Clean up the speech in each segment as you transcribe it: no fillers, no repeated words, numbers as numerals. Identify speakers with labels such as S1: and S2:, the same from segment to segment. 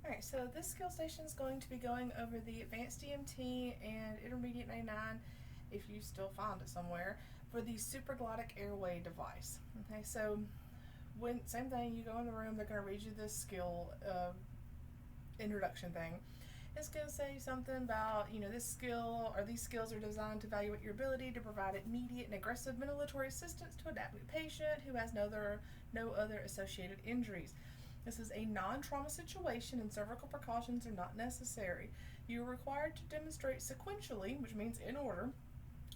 S1: Alright, so this skill station is going to be going over the Advanced EMT and Intermediate 99, if you still find it somewhere, for the supraglottic airway device. Okay, so same thing, you go in the room, they're going to read you this skill introduction thing. It's going to say something about, this skill or these skills are designed to evaluate your ability to provide immediate and aggressive ventilatory assistance to a adapted patient who has no other associated injuries. This is a non-trauma situation and cervical precautions are not necessary. You are required to demonstrate sequentially, which means in order,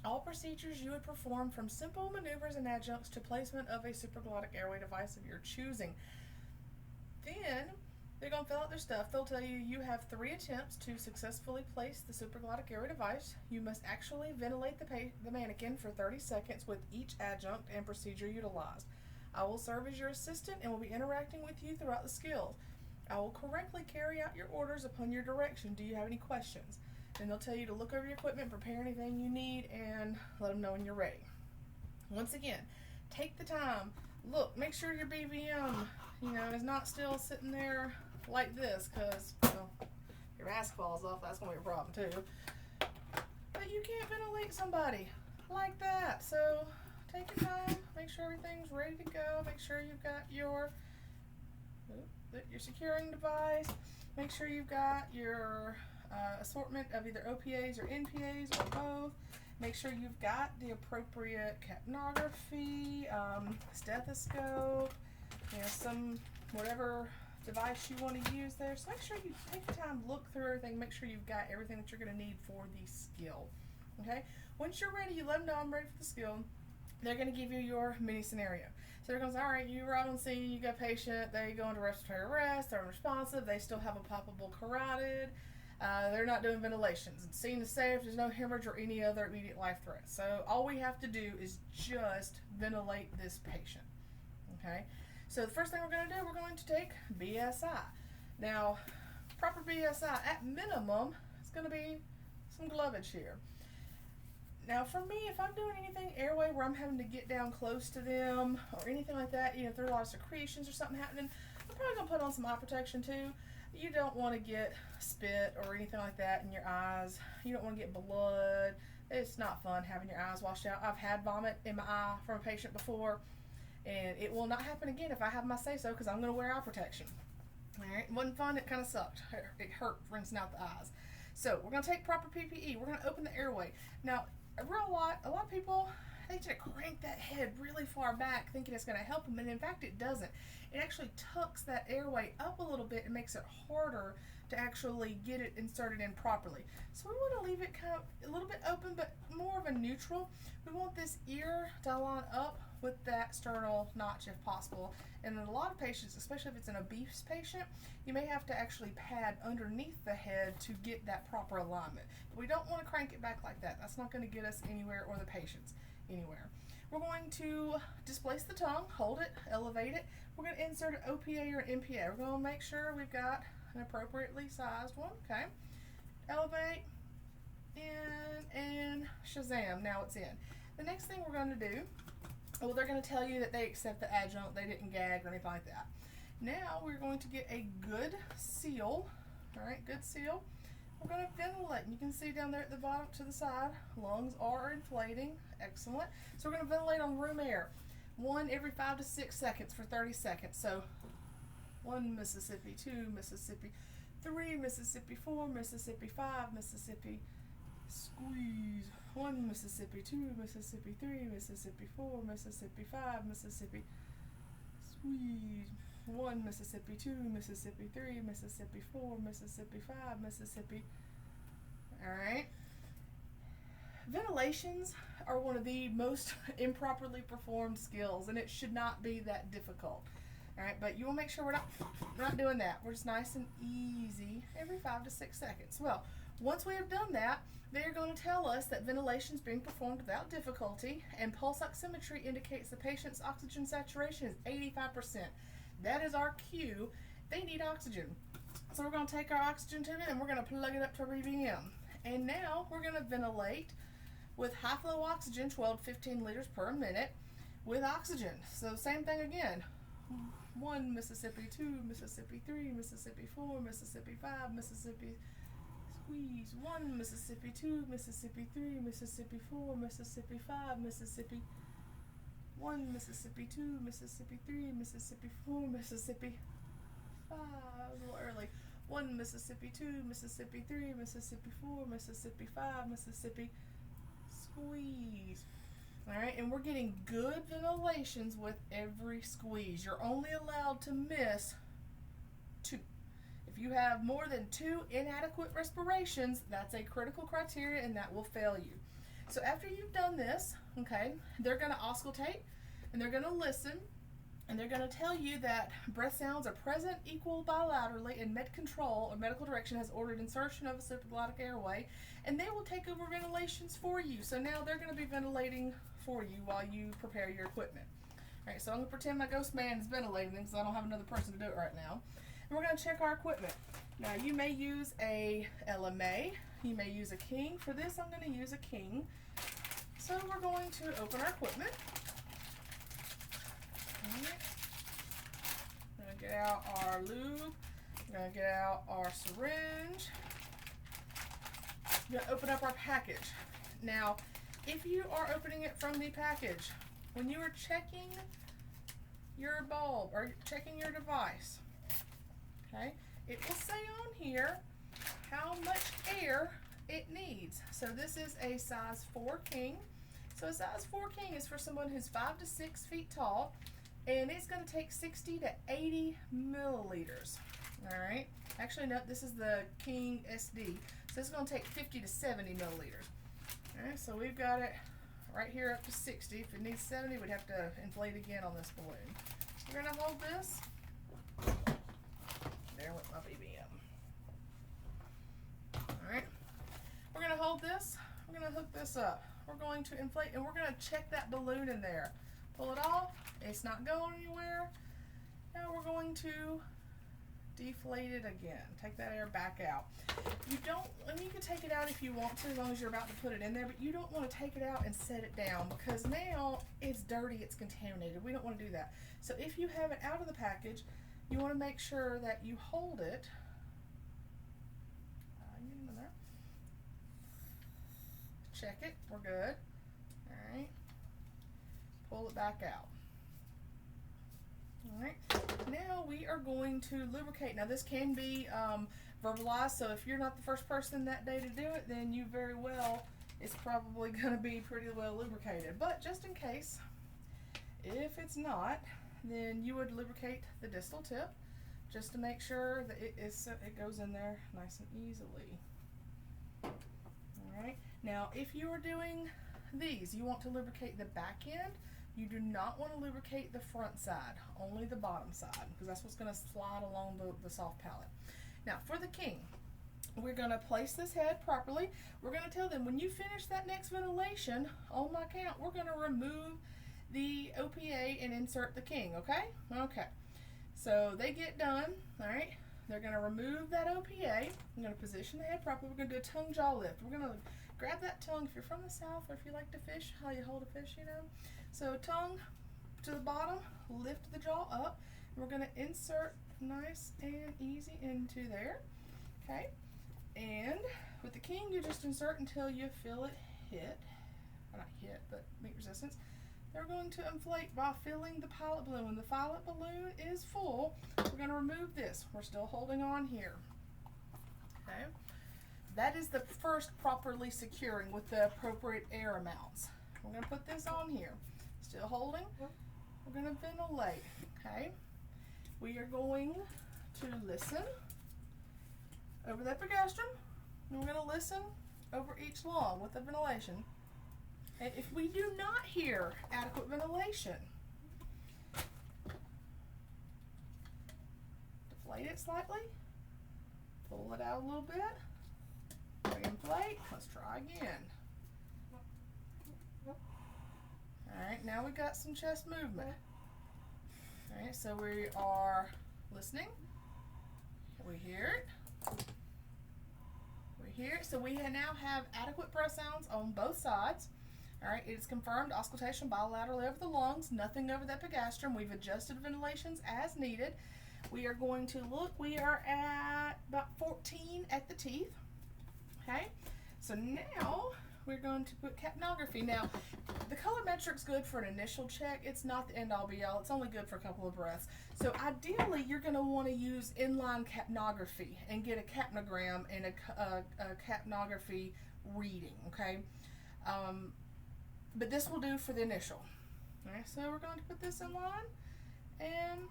S1: all procedures you would perform from simple maneuvers and adjuncts to placement of a supraglottic airway device of your choosing. Then they're going to fill out their stuff. They'll tell you you have 3 attempts to successfully place the supraglottic airway device. You must actually ventilate the mannequin for 30 seconds with each adjunct and procedure utilized. I will serve as your assistant and will be interacting with you throughout the skills. I will correctly carry out your orders upon your direction. Do you have any questions? And they'll tell you to look over your equipment, prepare anything you need, and let them know when you're ready. Once again, take the time. Look, make sure your BVM, is not still sitting there like this, because your mask falls off. That's going to be a problem too. But you can't ventilate somebody like that. So take your time, make sure everything's ready to go, make sure you've got your securing device, make sure you've got your assortment of either OPAs or NPAs or both, make sure you've got the appropriate capnography, stethoscope, some whatever device you want to use there. So make sure you take the time, look through everything, make sure you've got everything that you're going to need for the skill. Okay, once you're ready, you let them know I'm ready for the skill. They're going to give you your mini scenario. So they're going to say, all right, you arrive on scene, you got a patient, they go into respiratory arrest, they're unresponsive, they still have a palpable carotid, they're not doing ventilations. The scene is safe, there's no hemorrhage or any other immediate life threat. So all we have to do is just ventilate this patient. Okay? So the first thing we're going to do, we're going to take BSI. Now, proper BSI, at minimum, it's going to be some glovage here. Now for me, if I'm doing anything airway where I'm having to get down close to them or anything like that, if there are a lot of secretions or something happening, I'm probably going to put on some eye protection too. You don't want to get spit or anything like that in your eyes. You don't want to get blood. It's not fun having your eyes washed out. I've had vomit in my eye from a patient before, and it will not happen again if I have my say-so, because I'm going to wear eye protection. Alright, it wasn't fun, it kind of sucked. It hurt rinsing out the eyes. So we're going to take proper PPE. We're going to open the airway. Now, a lot of people, they just crank that head really far back thinking it's going to help them, and in fact it doesn't. It actually tucks that airway up a little bit and makes it harder to actually get it inserted in properly. So we want to leave it kind of a little bit open, but more of a neutral. We want this ear to line up with that sternal notch if possible. And in a lot of patients, especially if it's an obese patient, you may have to actually pad underneath the head to get that proper alignment. But we don't want to crank it back like that. That's not going to get us anywhere, or the patients anywhere. We're going to displace the tongue, hold it, elevate it. We're going to insert an OPA or an NPA. We're going to make sure we've got an appropriately sized one. Okay. Elevate, in, and shazam, now it's in. The next thing we're going to do, well, they're going to tell you that they accept the adjunct, they didn't gag or anything like that. Now we're going to get a good seal. All right, good seal. We're going to ventilate. You can see down there at the bottom to the side, lungs are inflating. Excellent. So we're going to ventilate on room air. 1 every 5 to 6 seconds for 30 seconds. So 1 Mississippi, 2 Mississippi, 3 Mississippi, 4 Mississippi, 5 Mississippi, squeeze. 1 Mississippi, 2 Mississippi, 3 Mississippi, 4 Mississippi, 5 Mississippi, squeeze. 1 Mississippi, 2 Mississippi, 3 Mississippi, 4 Mississippi, 5 Mississippi. Alright. Ventilations are one of the most improperly performed skills, and it should not be that difficult. Alright, but you will make sure we're not doing that. We're just nice and easy every 5 to 6 seconds. Well, once we have done that, they're going to tell us that ventilation is being performed without difficulty, and pulse oximetry indicates the patient's oxygen saturation is 85%. That is our cue. They need oxygen. So we're going to take our oxygen tube and we're going to plug it up to our BVM. And now we're going to ventilate with high flow oxygen, 12 to 15 liters per minute, with oxygen. So same thing again. 1 Mississippi, 2 Mississippi, 3 Mississippi, 4 Mississippi, 5 Mississippi, squeeze, 1 Mississippi, 2 Mississippi, 3 Mississippi, 4 Mississippi, 5 Mississippi, 1 Mississippi, 2 Mississippi, 3 Mississippi, 4 Mississippi, 5, a little early, 1 Mississippi, 2 Mississippi, 3 Mississippi, 4 Mississippi, 5 Mississippi, squeeze. Alright, and we're getting good ventilations with every squeeze. You're only allowed to miss 2. If you have more than 2 inadequate respirations, that's a critical criteria and that will fail you. So after you've done this, okay, they're going to auscultate and they're going to listen and they're going to tell you that breath sounds are present, equal bilaterally, and med control or medical direction has ordered insertion of a supraglottic airway, and they will take over ventilations for you. So now they're going to be ventilating for you while you prepare your equipment. All right, so I'm going to pretend my ghost man is ventilating because I don't have another person to do it right now. And we're going to check our equipment. Now you may use a LMA, you may use a King. For this I'm going to use a King. So we're going to open our equipment. We're going to get out our lube. We're going to get out our syringe. We're going to open up our package. Now, if you are opening it from the package, when you are checking your bulb or checking your device, okay, it will say on here how much air it needs. So this is a size 4 King. So a size 4 King is for someone who's 5 to 6 feet tall, and it's going to take 60 to 80 milliliters. All right. Actually, no, this is the King SD. So it's going to take 50 to 70 milliliters. All right. So we've got it right here up to 60. If it needs 70, we'd have to inflate again on this balloon. We're going to hold this. There went my BBM. All right. We're going to hold this. We're going to hook this up. We're going to inflate, and we're going to check that balloon in there. Pull it off. It's not going anywhere. Now we're going to deflate it again. Take that air back out. You don't, I mean, you can take it out if you want to, as long as you're about to put it in there, but you don't want to take it out and set it down because now it's dirty, it's contaminated. We don't want to do that. So if you have it out of the package, you want to make sure that you hold it. Get into there. Check it. We're good. All right. Pull it back out. All right. Now we are going to lubricate. Now this can be verbalized, so if you're not the first person that day to do it, then you very well, it's probably going to be pretty well lubricated. But just in case, if it's not, then you would lubricate the distal tip just to make sure that it goes in there nice and easily. All right. Now, if you are doing these, you want to lubricate the back end. You do not want to lubricate the front side, only the bottom side, because that's what's going to slide along the soft palate. Now, for the King, we're going to place this head properly. We're going to tell them when you finish that next ventilation, on my count, we're going to remove the OPA and insert the King, okay? Okay. So they get done, all right? They're going to remove that OPA. I'm going to position the head properly. We're going to do a tongue jaw lift. We're going to grab that tongue. If you're from the South or if you like to fish, how you hold a fish, you know. So tongue to the bottom, lift the jaw up. And we're going to insert nice and easy into there, okay? And with the King, you just insert until you feel it hit. Or not hit, but meet resistance. They're going to inflate by filling the pilot balloon. When the pilot balloon is full, we're going to remove this. We're still holding on here. Okay. That is the first properly securing with the appropriate air amounts. We're going to put this on here. Still holding. We're going to ventilate. Okay. We are going to listen over the epigastrium. And we're going to listen over each lung with the ventilation. And if we do not hear adequate ventilation, deflate it slightly, pull it out a little bit, reinflate, let's try again. Alright, now we got some chest movement. Alright, so we are listening, we hear it, we hear it, so we now have adequate breath sounds on both sides. All right, it is confirmed auscultation bilaterally over the lungs, nothing over the epigastrum. We've adjusted ventilations as needed. We are going to look, we are at about 14 at the teeth. Okay, so now we're going to put capnography. Now, the colorimetric's good for an initial check. It's not the end all be all. It's only good for a couple of breaths. So ideally, you're going to want to use inline capnography and get a capnogram and a capnography reading, okay? But this will do for the initial. All right, so we're going to put this in line, and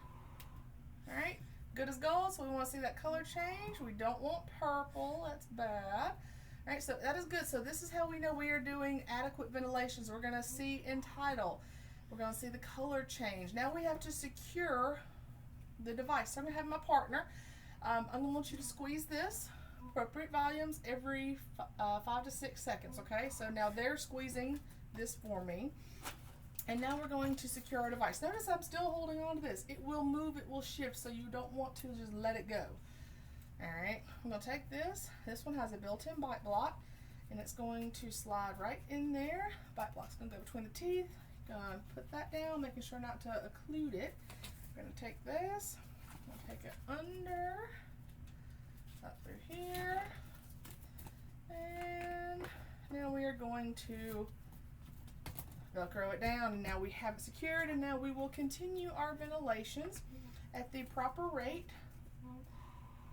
S1: all right, good as gold. So we want to see that color change. We don't want purple. That's bad. All right, so that is good. So this is how we know we are doing adequate ventilation. So we're going to see in tidal. We're going to see the color change. Now we have to secure the device. So I'm going to have my partner. I'm going to want you to squeeze this. Appropriate volumes every 5 to 6 seconds, okay? So now they're squeezing this for me. And now we're going to secure our device. Notice I'm still holding on to this. It will move, it will shift, so you don't want to just let it go. All right, I'm gonna take this. This one has a built-in bite block, and it's going to slide right in there. Bite block's gonna go between the teeth. Gonna put that down, making sure not to occlude it. We're gonna take this, I'm gonna take it under, up through here, and now we are going to Velcro it down, and now we have it secured, and now we will continue our ventilations at the proper rate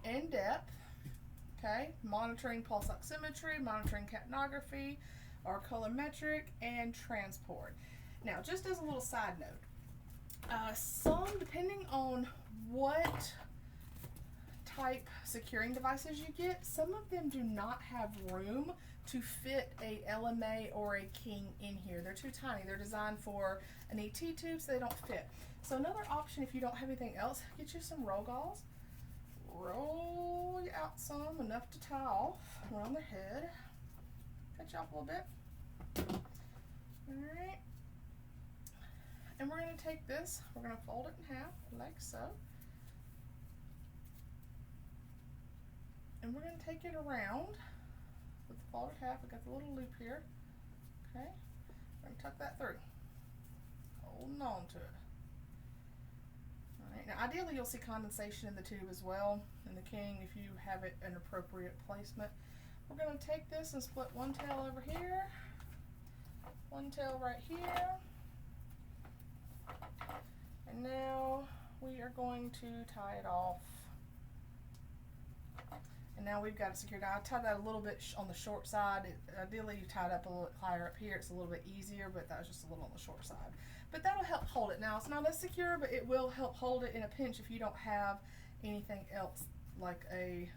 S1: and depth, okay? Monitoring pulse oximetry, monitoring capnography, our colorimetric, and transport. Now, just as a little side note, depending on what type securing devices you get, some of them do not have room to fit a LMA or a King in here. They're too tiny. They're designed for an ET tube, so they don't fit. So another option, if you don't have anything else, get you some roll galls. Roll you out some, enough to tie off around the head. Cut you off a little bit. All right. And we're going to take this, we're going to fold it in half, like so. And we're going to take it around with the folded half. We got the little loop here. Okay. We're going to tuck that through. Holding on to it. All right. Now, ideally, you'll see condensation in the tube as well, in the King, if you have it an appropriate placement. We're going to take this and split one tail over here, one tail right here. And now we are going to tie it off. And now we've got it secured. Now I tied that a little bit on the short side. Ideally you tied up a little bit higher up here. It's a little bit easier, but that was just a little on the short side. But that'll help hold it. Now it's not as secure, but it will help hold it in a pinch if you don't have anything else like a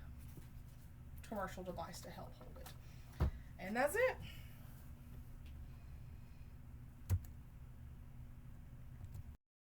S1: commercial device to help hold it. And that's it.